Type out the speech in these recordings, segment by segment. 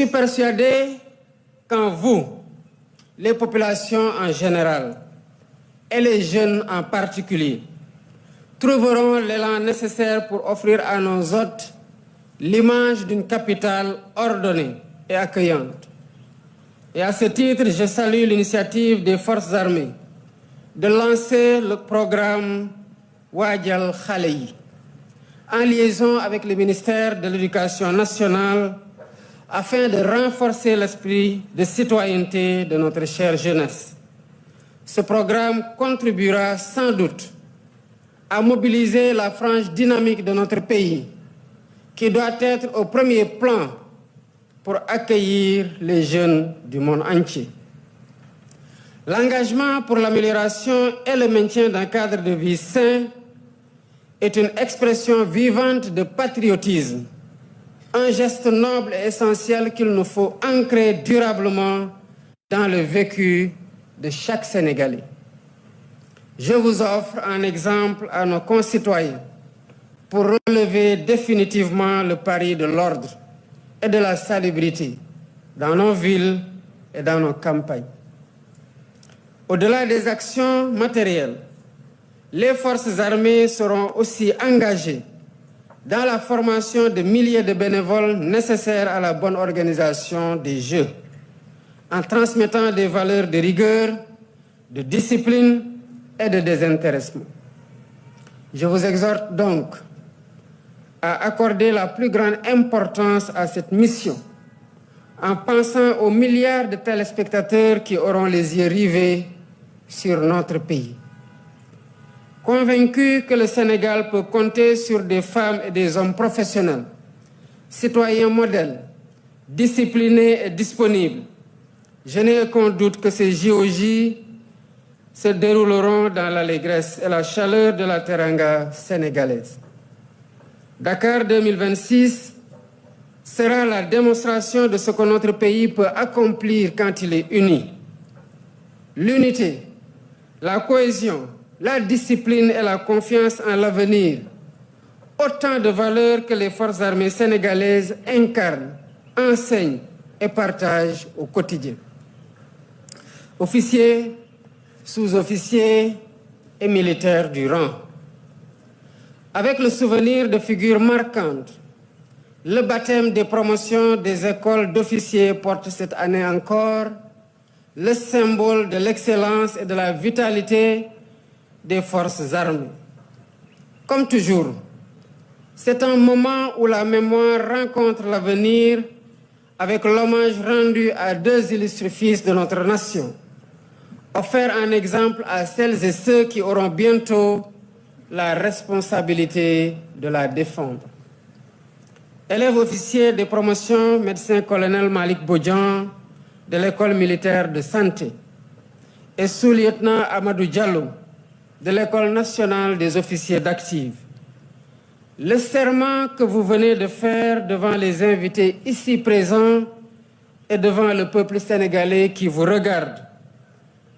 Je suis persuadé qu'en vous, les populations en général et les jeunes en particulier trouveront l'élan nécessaire pour offrir à nos hôtes l'image d'une capitale ordonnée et accueillante. Et à ce titre, je salue l'initiative des forces armées de lancer le programme Wadjal Khaleyi en liaison avec le ministère de l'Éducation nationale afin de renforcer l'esprit de citoyenneté de notre chère jeunesse. Ce programme contribuera sans doute à mobiliser la frange dynamique de notre pays qui doit être au premier plan pour accueillir les jeunes du monde entier. L'engagement pour l'amélioration et le maintien d'un cadre de vie sain est une expression vivante de patriotisme, un geste noble et essentiel qu'il nous faut ancrer durablement dans le vécu de chaque Sénégalais. Je vous offre un exemple à nos concitoyens pour relever définitivement le pari de l'ordre et de la salubrité dans nos villes et dans nos campagnes. Au-delà des actions matérielles, les forces armées seront aussi engagées dans la formation de milliers de bénévoles nécessaires à la bonne organisation des Jeux, en transmettant des valeurs de rigueur, de discipline et de désintéressement. Je vous exhorte donc à accorder la plus grande importance à cette mission, en pensant aux milliards de téléspectateurs qui auront les yeux rivés sur notre pays. Convaincu que le Sénégal peut compter sur des femmes et des hommes professionnels, citoyens modèles, disciplinés et disponibles, je n'ai aucun doute que ces JOJ se dérouleront dans l'allégresse et la chaleur de la teranga sénégalaise. Dakar 2026 sera la démonstration de ce que notre pays peut accomplir quand il est uni. L'unité, la cohésion, la discipline et la confiance en l'avenir, autant de valeurs que les forces armées sénégalaises incarnent, enseignent et partagent au quotidien. Officiers, sous-officiers et militaires du rang, avec le souvenir de figures marquantes, le baptême des promotions des écoles d'officiers porte cette année encore le symbole de l'excellence et de la vitalité des forces armées. Comme toujours, c'est un moment où la mémoire rencontre l'avenir avec l'hommage rendu à deux illustres fils de notre nation, offert un exemple à celles et ceux qui auront bientôt la responsabilité de la défendre. Élève officier des promotions, médecin-colonel Malik Bodjan de l'école militaire de santé et sous-lieutenant Amadou Diallo de l'école nationale des officiers d'active. Le serment que vous venez de faire devant les invités ici présents et devant le peuple sénégalais qui vous regarde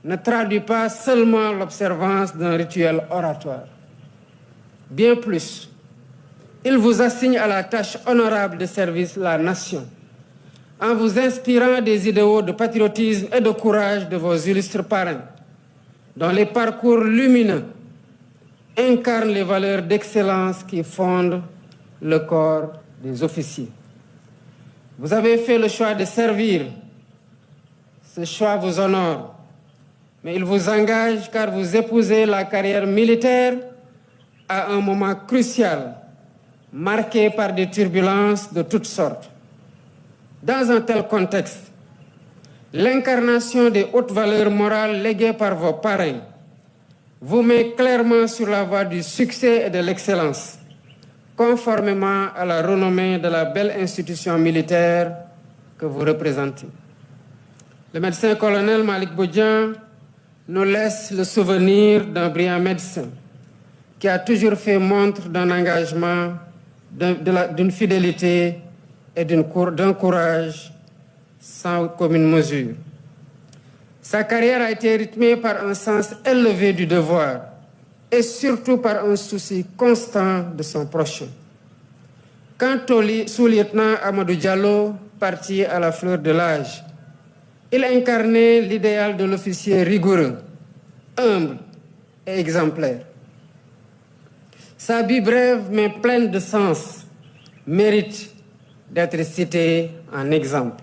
ne traduit pas seulement l'observance d'un rituel oratoire. Bien plus, il vous assigne à la tâche honorable de servir la nation, en vous inspirant des idéaux de patriotisme et de courage de vos illustres parrains, dont les parcours lumineux incarnent les valeurs d'excellence qui fondent le corps des officiers. Vous avez fait le choix de servir. Ce choix vous honore, mais il vous engage car vous épousez la carrière militaire à un moment crucial, marqué par des turbulences de toutes sortes. Dans un tel contexte, l'incarnation des hautes valeurs morales léguées par vos parrains vous met clairement sur la voie du succès et de l'excellence, conformément à la renommée de la belle institution militaire que vous représentez. Le médecin-colonel Malik Bodjan nous laisse le souvenir d'un brillant médecin qui a toujours fait montre d'un engagement, d'une fidélité et d'un courage sans commune mesure. Sa carrière a été rythmée par un sens élevé du devoir et surtout par un souci constant de son prochain. Quant au sous-lieutenant Amadou Diallo, partis à la fleur de l'âge. Il incarnait l'idéal de l'officier rigoureux, humble et exemplaire. Sa vie brève mais pleine de sens mérite d'être citée en exemple.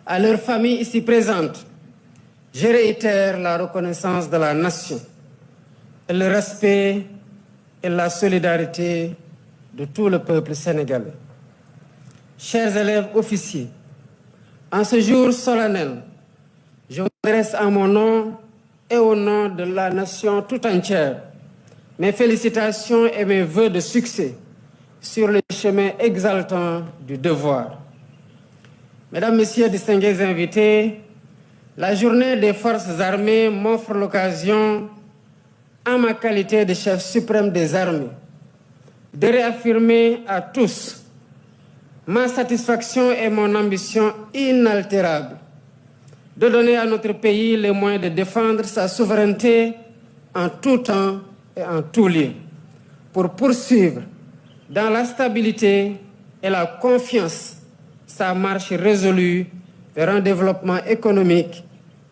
À leur famille ici présente, je réitère la reconnaissance de la nation, et le respect et la solidarité de tout le peuple sénégalais. Chers élèves officiers, en ce jour solennel, je m'adresse à mon nom et au nom de la nation tout entière mes félicitations et mes vœux de succès sur le chemin exaltant du devoir. Mesdames, Messieurs, distingués invités, la journée des forces armées m'offre l'occasion, en ma qualité de chef suprême des armées, de réaffirmer à tous ma satisfaction et mon ambition inaltérable de donner à notre pays les moyens de défendre sa souveraineté en tout temps et en tout lieu, pour poursuivre dans la stabilité et la confiance sa marche résolue vers un développement économique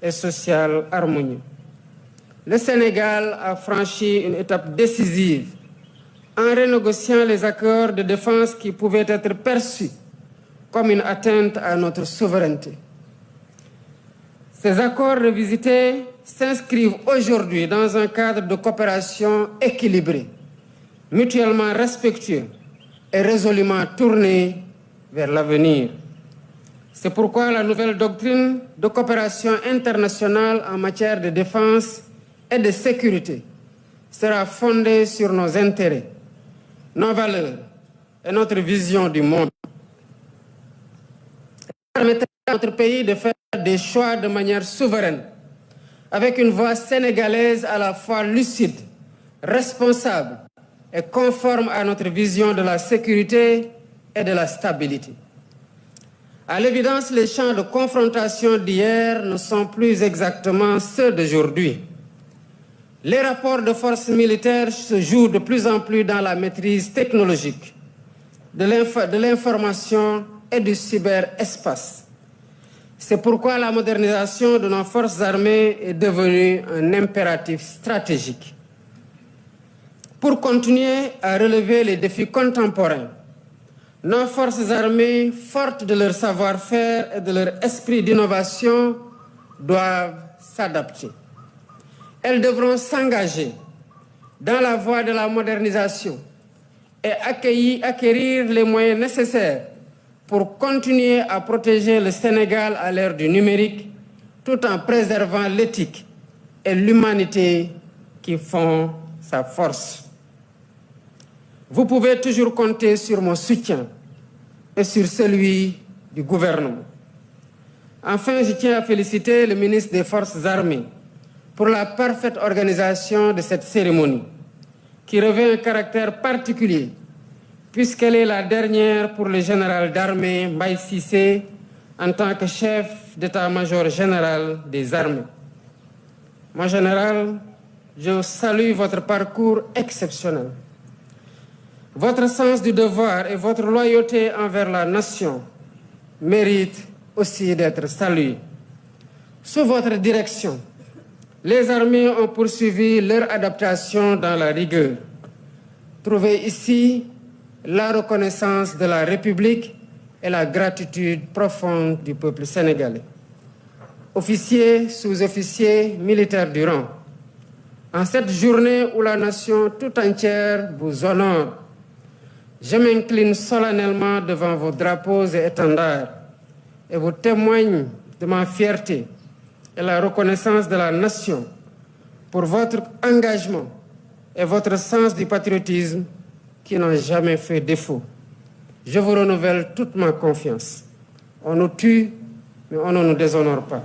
et social harmonieux. Le Sénégal a franchi une étape décisive en renégociant les accords de défense qui pouvaient être perçus comme une atteinte à notre souveraineté. Ces accords revisités s'inscrivent aujourd'hui dans un cadre de coopération équilibré, mutuellement respectueux et résolument tourné vers l'avenir. C'est pourquoi la nouvelle doctrine de coopération internationale en matière de défense et de sécurité sera fondée sur nos intérêts, nos valeurs et notre vision du monde. Elle permettra à notre pays de faire des choix de manière souveraine, avec une voix sénégalaise à la fois lucide, responsable et conforme à notre vision de la sécurité et de la stabilité. À l'évidence, les champs de confrontation d'hier ne sont plus exactement ceux d'aujourd'hui. Les rapports de forces militaires se jouent de plus en plus dans la maîtrise technologique, de l'information et du cyberespace. C'est pourquoi la modernisation de nos forces armées est devenue un impératif stratégique. Pour continuer à relever les défis contemporains, nos forces armées, fortes de leur savoir-faire et de leur esprit d'innovation, doivent s'adapter. Elles devront s'engager dans la voie de la modernisation et acquérir les moyens nécessaires pour continuer à protéger le Sénégal à l'ère du numérique, tout en préservant l'éthique et l'humanité qui font sa force. Vous pouvez toujours compter sur mon soutien et sur celui du gouvernement. Enfin, je tiens à féliciter le ministre des Forces armées pour la parfaite organisation de cette cérémonie, qui revêt un caractère particulier, puisqu'elle est la dernière pour le général d'armée Mbaye Cissé en tant que chef d'état-major général des armées. Mon général, je salue votre parcours exceptionnel. Votre sens du devoir et votre loyauté envers la nation méritent aussi d'être salués. Sous votre direction, les armées ont poursuivi leur adaptation dans la rigueur. Trouvez ici la reconnaissance de la République et la gratitude profonde du peuple sénégalais. Officiers, sous-officiers, militaires du rang, en cette journée où la nation tout entière vous honore, je m'incline solennellement devant vos drapeaux et étendards et vous témoigne de ma fierté et la reconnaissance de la nation pour votre engagement et votre sens du patriotisme qui n'ont jamais fait défaut. Je vous renouvelle toute ma confiance. On nous tue, mais on ne nous déshonore pas.